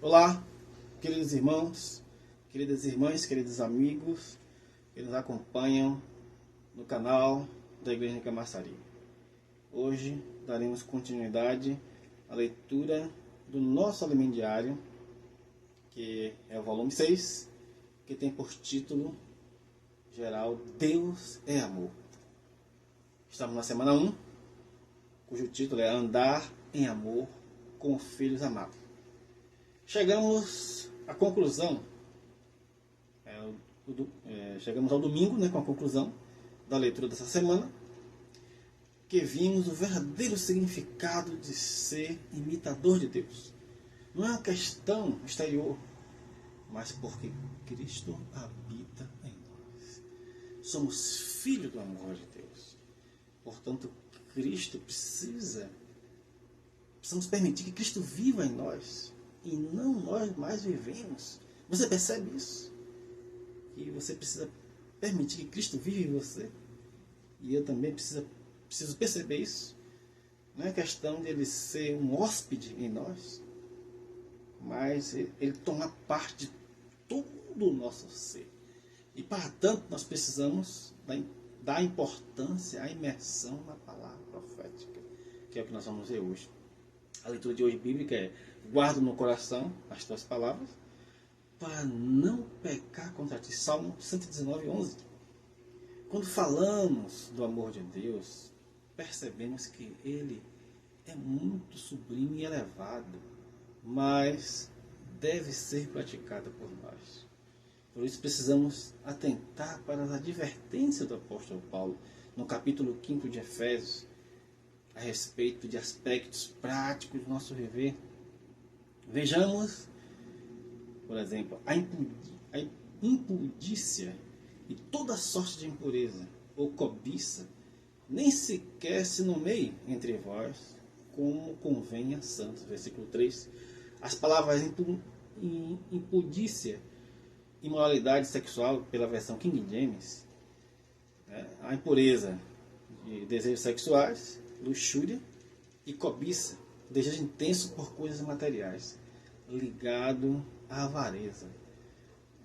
Olá, queridos irmãos, queridas irmãs, queridos amigos que nos acompanham no canal da Igreja Camaçari. Hoje daremos continuidade à leitura do nosso alimento diário, que é o volume 6, que tem por título geral Deus é Amor. Estamos na semana 1, cujo título é Andar em Amor com Filhos Amados. Chegamos à conclusão, chegamos ao domingo, com a conclusão da leitura dessa semana, que vimos o verdadeiro significado de ser imitador de Deus. Não é uma questão exterior, mas porque Cristo habita em nós. Somos filhos do amor de Deus. Portanto, precisamos permitir que Cristo viva em nós. E não nós mais vivemos. Você percebe isso? Que você precisa permitir que Cristo viva em você. E eu também preciso perceber isso. Não é questão de ele ser um hóspede em nós, mas ele tomar parte de todo o nosso ser. E para tanto nós precisamos dar importância à imersão na palavra profética, que é o que nós vamos ver hoje. A leitura de hoje bíblica é: guarda no coração as tuas palavras, para não pecar contra ti. Salmo 119, 11. Quando falamos do amor de Deus, percebemos que ele é muito sublime e elevado, mas deve ser praticado por nós. Por isso precisamos atentar para as advertências do apóstolo Paulo, no capítulo 5 de Efésios, a respeito de aspectos práticos do nosso viver. Vejamos, por exemplo, a impudícia e toda sorte de impureza ou cobiça nem sequer se nomeie entre vós, como convém a santos. Versículo 3. As palavras impudícia, imoralidade sexual, pela versão King James, a impureza de desejos sexuais, luxúria e cobiça, desejo intenso por coisas materiais, ligado à avareza,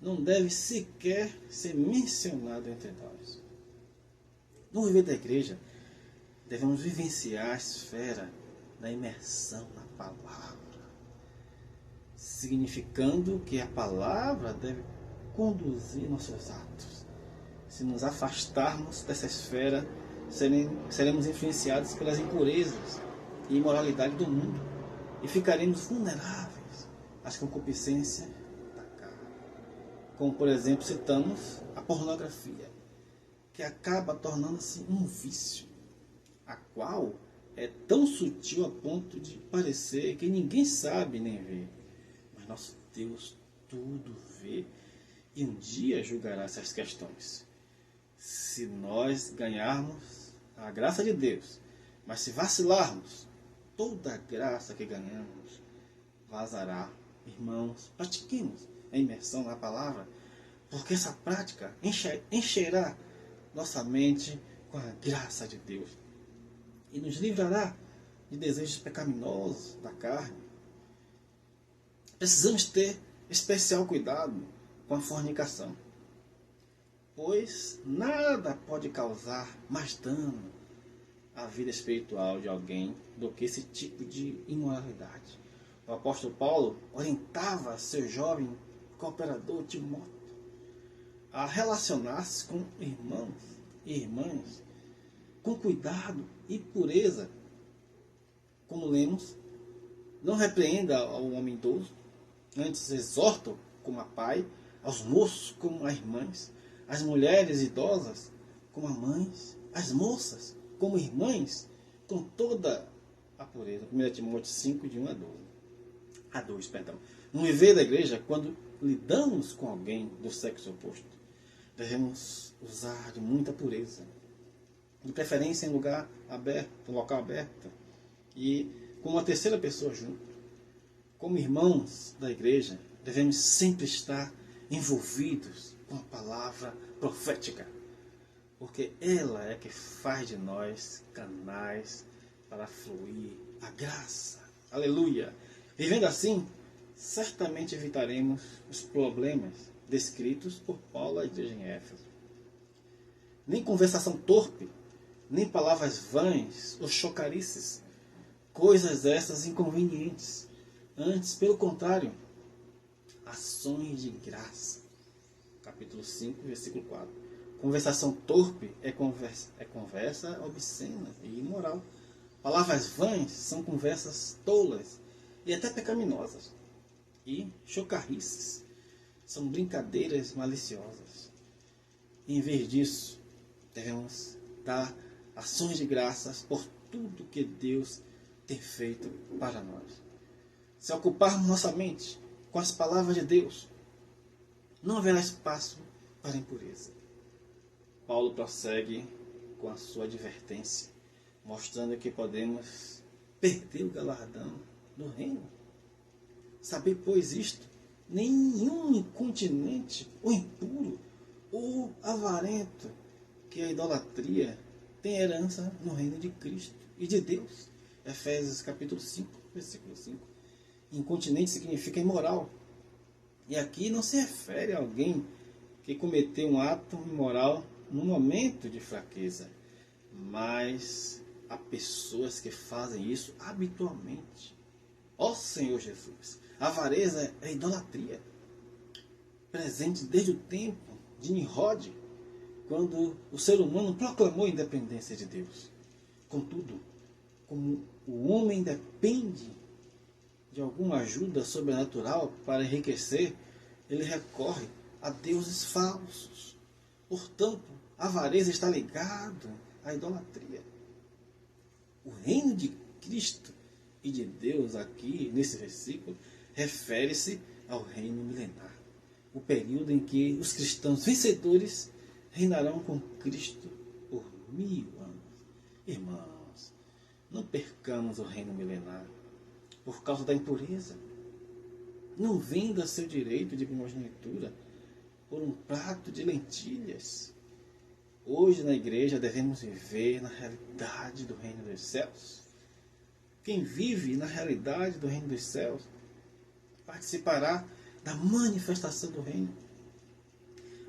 não deve sequer ser mencionado entre nós. No viver da igreja, devemos vivenciar a esfera da imersão na palavra, significando que a palavra deve conduzir nossos atos. Se nos afastarmos dessa esfera, seremos influenciados pelas impurezas e imoralidade do mundo e ficaremos vulneráveis às concupiscências da carne. Como, por exemplo, citamos a pornografia, que acaba tornando-se um vício, a qual é tão sutil a ponto de parecer que ninguém sabe nem vê. Mas nosso Deus tudo vê e um dia julgará essas questões. Se nós ganharmos a graça de Deus, mas se vacilarmos, toda a graça que ganhamos vazará. Irmãos, pratiquemos a imersão na palavra, porque essa prática encherá nossa mente com a graça de Deus e nos livrará de desejos pecaminosos da carne. Precisamos ter especial cuidado com a fornicação, pois nada pode causar mais dano à vida espiritual de alguém do que esse tipo de imoralidade. O apóstolo Paulo orientava seu jovem cooperador Timóteo a relacionar-se com irmãos e irmãs com cuidado e pureza. Como lemos, não repreenda ao homem idoso, antes exorta como a pai, aos moços como a irmãs, as mulheres idosas como a mães, as moças como irmãs, com toda a pureza. 1 Timóteo 5, de 1 a 2. No viver da igreja, quando lidamos com alguém do sexo oposto, devemos usar de muita pureza, de preferência em local aberto e com uma terceira pessoa junto. Como irmãos da igreja, devemos sempre estar envolvidos com a palavra profética, porque ela é que faz de nós canais para fluir a graça. Aleluia! Vivendo assim, certamente evitaremos os problemas descritos por Paulo à igreja em Éfeso. Nem conversação torpe, nem palavras vãs ou chocarices, coisas essas inconvenientes. Antes, pelo contrário, ações de graça. Capítulo 5, versículo 4. Conversação torpe é conversa obscena e imoral. Palavras vãs são conversas tolas e até pecaminosas. E chocarrices são brincadeiras maliciosas. E, em vez disso, devemos dar ações de graças por tudo que Deus tem feito para nós. Se ocuparmos nossa mente com as palavras de Deus, não haverá espaço para impureza. Paulo prossegue com a sua advertência, mostrando que podemos perder o galardão do reino. Saber, pois, isto: nenhum incontinente ou impuro ou avarento, que é a idolatria, tem herança no reino de Cristo e de Deus. Efésios capítulo 5, versículo 5. Incontinente significa imoral. E aqui não se refere a alguém que cometeu um ato imoral no momento de fraqueza, mas a pessoas que fazem isso habitualmente. Ó Senhor Jesus, a avareza é idolatria, presente desde o tempo de Nimrod, quando o ser humano proclamou a independência de Deus. Contudo, como o homem depende de alguma ajuda sobrenatural para enriquecer, ele recorre a deuses falsos. Portanto, a avareza está ligada à idolatria. O reino de Cristo e de Deus aqui, nesse versículo, refere-se ao reino milenar, o período em que os cristãos vencedores reinarão com Cristo por 1000 anos. Irmãos, não percamos o reino milenar por causa da impureza. Não venda seu direito de primogenitura por um prato de lentilhas. Hoje na igreja devemos viver na realidade do reino dos céus. Quem vive na realidade do reino dos céus participará da manifestação do reino.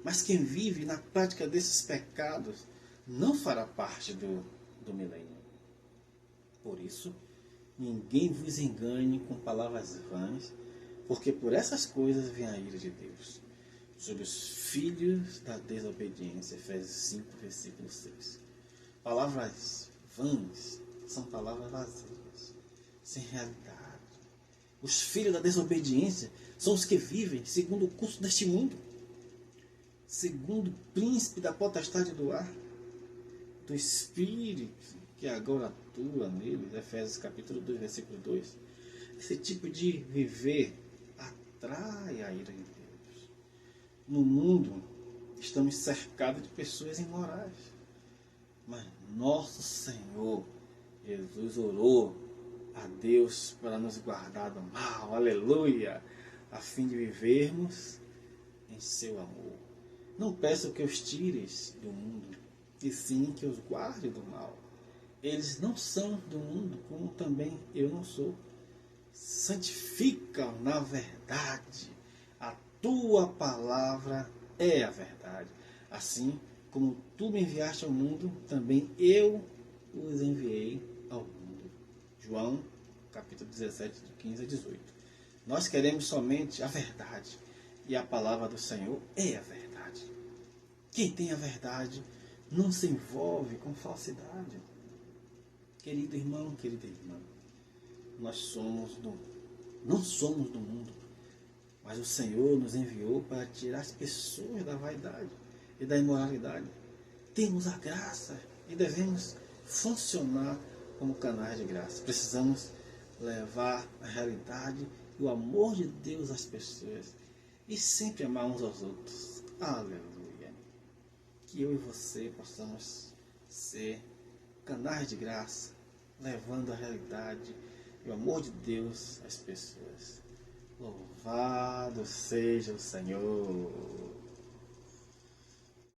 Mas quem vive na prática desses pecados não fará parte do milênio. Por isso, ninguém vos engane com palavras vãs, porque por essas coisas vem a ira de Deus sobre os filhos da desobediência. Efésios 5, versículo 6. Palavras vãs são palavras vazias, sem realidade. Os filhos da desobediência são os que vivem segundo o curso deste mundo, segundo o príncipe da potestade do ar, do espírito que agora atua neles. Efésios capítulo 2, versículo 2. Esse tipo de viver atrai a ira de Deus. No mundo estamos cercados de pessoas imorais, mas nosso Senhor Jesus orou a Deus para nos guardar do mal, aleluia, a fim de vivermos em seu amor. Não peço que os tires do mundo, e sim que os guarde do mal. Eles não são do mundo, como também eu não sou. Santifica-o na verdade. A tua palavra é a verdade. Assim como tu me enviaste ao mundo, também eu os enviei ao mundo. João, capítulo 17, de 15 a 18. Nós queremos somente a verdade. E a palavra do Senhor é a verdade. Quem tem a verdade não se envolve com falsidade. Querido irmão, querida irmã, nós não somos do mundo, mas o Senhor nos enviou para tirar as pessoas da vaidade e da imoralidade. Temos a graça e devemos funcionar como canais de graça. Precisamos levar a realidade e o amor de Deus às pessoas e sempre amar uns aos outros. Aleluia! Que eu e você possamos ser canais de graça, levando a realidade e o amor de Deus às pessoas. Louvado seja o Senhor!